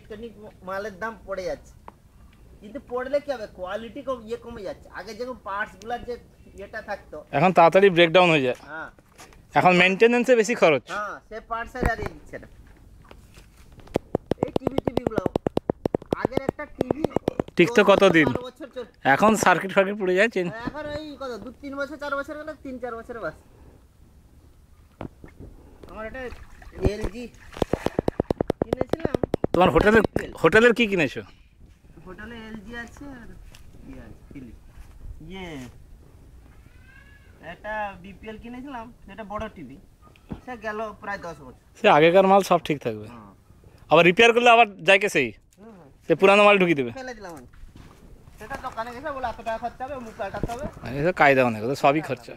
Electronic মালের দাম পড়ে যাচ্ছে, কিন্তু পড়লে কি হবে, কোয়ালিটি কমে যাচ্ছে। আগে যেরকম পার্টস গুলার যে ইয়েটা থাকতো, এখন তাড়াতাড়ি ব্রেকডাউন হয়ে যায়। হ্যাঁ এখন মেইনটেনেন্সে বেশি খরচ। হ্যাঁ, সে পার্টসের আর দিচ্ছে না। এই টিভি গুলো, আগের একটা টিভি টিকতো কতদিন, 4 বছর চল, এখন সার্কিট ফার্কিট পড়ে যায়। এখন এই কত 2-3 বছর 4 বছর গেলে 3-4 বছরে বাস। আমার একটা এলজি কিনেছিলাম। তোমার হোটেলের কি কিনেছো? হোটেলে এলজি আছে আর ইয়ে আছে ফিলিপ, ইয়ে একটা বিপিএল কিনেছিলাম, সেটা বড় টিভি, সে গেল প্রায় 10 বছর। সে আগেকার মাল সব ঠিক থাকবে, আবার রিপেয়ার করলে আবার যাইকে সেই সে পুরানো মাল ঢুকিয়ে দেবে। ফেলে দিলাম আমি, সেটা দোকানে গেছে বলে এত টাকা খরচা হবে, মুখ পাল্টাতে হবে, কায়দা অনেক, সবই খরচা।